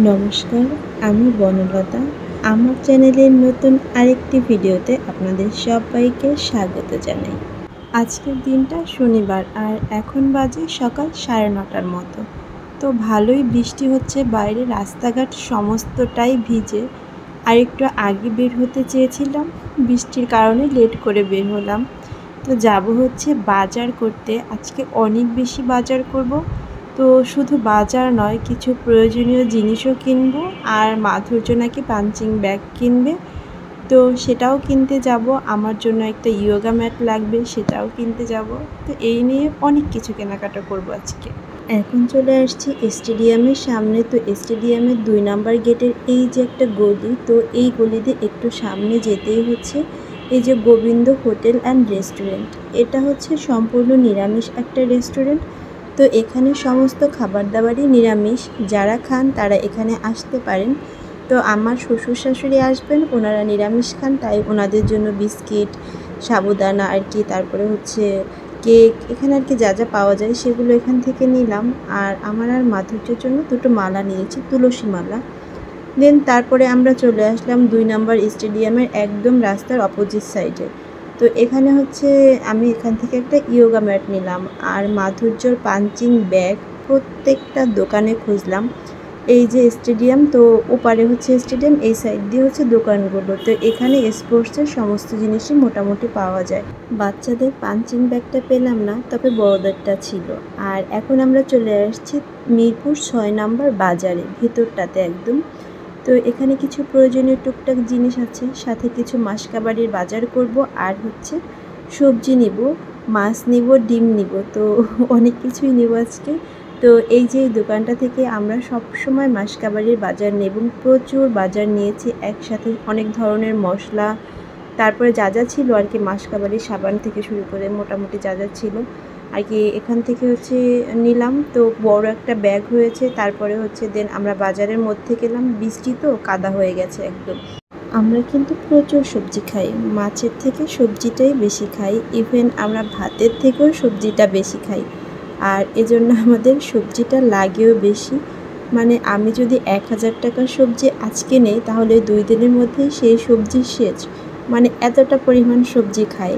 নমস্কার, আমি বনলতা। আমার চ্যানেলের নতুন আরেকটি ভিডিওতে আপনাদের সবাইকে স্বাগত জানাই। আজকের দিনটা শনিবার আর এখন বাজে সকাল 9:30টার মতো। তো ভালোই বৃষ্টি হচ্ছে, বাইরে রাস্তাঘাট সমস্তটাই ভিজে। আর একটু আগে বের হতে চেয়েছিলাম, বৃষ্টির কারণে লেট করে বের হলাম। তো যাব হচ্ছে বাজার করতে। আজকে অনেক বেশি বাজার করব। তো শুধু বাজার নয়, কিছু প্রয়োজনীয় জিনিসও কিনবো। আর মাধুর্য নাকি পাঞ্চিং ব্যাগ কিনবে, তো সেটাও কিনতে যাব। আমার জন্য একটা ইয়োগা ম্যাট লাগবে, সেটাও কিনতে যাব। তো এই নিয়ে অনেক কিছু কেনাকাটা করব আজকে। এখন চলে আসছি স্টেডিয়ামের সামনে। তো স্টেডিয়ামের 2 নাম্বার গেটের এই যে একটা গলি, তো এই গলিতে একটু সামনে যেতেই হচ্ছে এই যে গোবিন্দ হোটেল অ্যান্ড রেস্টুরেন্ট। এটা হচ্ছে সম্পূর্ণ নিরামিষ একটা রেস্টুরেন্ট। তো এখানে সমস্ত খাবার দাবারই নিরামিষ। যারা খান তারা এখানে আসতে পারেন। তো আমার শ্বশুর শাশুড়ি আসবেন, ওনারা নিরামিষ খান, তাই ওনাদের জন্য বিস্কিট, সাবুদানা আর কি, তারপরে হচ্ছে কেক, এখানে আর কি যা যা পাওয়া যায় সেগুলো এখান থেকে নিলাম। আর আমার আর মাধুর্যের জন্য দুটো মালা নিয়েছি, তুলসী মালা। দেন তারপরে আমরা চলে আসলাম 2 নাম্বার স্টেডিয়ামের একদম রাস্তার অপোজিট সাইডে। তো এখানে হচ্ছে আমি এখান থেকে একটা ইয়োগা ম্যাট নিলাম আর মাধুর্যর পাঞ্চিং ব্যাগ। প্রত্যেকটা দোকানে খুঁজলাম। এই যে স্টেডিয়াম, তো ওপারে হচ্ছে স্টেডিয়াম, এই সাইড দিয়ে হচ্ছে দোকানগুলো। তো এখানে স্পোর্টসের সমস্ত জিনিসই মোটামুটি পাওয়া যায়। বাচ্চাদের পাঞ্চিং ব্যাগটা পেলাম না, তবে বড়দেরটা ছিল। আর এখন আমরা চলে আসছি মিরপুর 6 নাম্বার বাজারে, ভেতরটাতে একদম। তো এখানে কিছু প্রয়োজনীয় টুকটাক জিনিস আছে, সাথে কিছু মাসকাবাড়ির বাজার করব। আর হচ্ছে সবজি নিব, মাছ নিব, ডিম নিব। তো অনেক কিছুই নেব আজকে। তো এই যে দোকানটা থেকে আমরা সব সময় মাসকাবাড়ির বাজার নেব, প্রচুর বাজার নিয়েছি একসাথে, অনেক ধরনের মশলা, তারপরে যা যা ছিল আর কি, মাসকাবাড়ির সাবান থেকে শুরু করে মোটামুটি যা যা ছিল আর কি এখান থেকে হচ্ছে নিলাম। তো বড় একটা ব্যাগ হয়েছে। তারপরে হচ্ছে দেন আমরা বাজারের মধ্যে গেলাম। বৃষ্টি তো কাদা হয়ে গেছে একদম। আমরা কিন্তু প্রচুর সবজি খাই, মাছের থেকে সবজিটাই বেশি খাই। ইভেন আমরা ভাতের থেকেও সবজিটা বেশি খাই। আর এজন্য আমাদের সবজিটা লাগেও বেশি। মানে আমি যদি 1000 টাকার সবজি আজকে নেই, তাহলে 2 দিনের মধ্যেই সেই সবজি শেষ। মানে এতটা পরিমাণ সবজি খাই।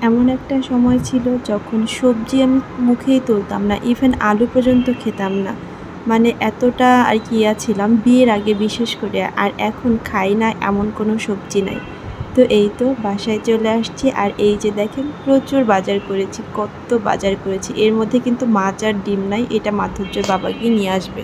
এমন একটা সময় ছিল যখন সবজি আমি মুখেই তুলতাম না, ইভেন আলু পর্যন্ত খেতাম না। মানে এতটা আর কি ছিলাম বিয়ের আগে বিশেষ করে। আর এখন খাই না এমন কোনো সবজি নাই। তো এই তো বাসায় চলে আসছি। আর এই যে দেখেন, প্রচুর বাজার করেছি, কত বাজার করেছি। এর মধ্যে কিন্তু মাছ আর ডিম নাই, এটা মাধুর্যর বাবাকে নিয়ে আসবে।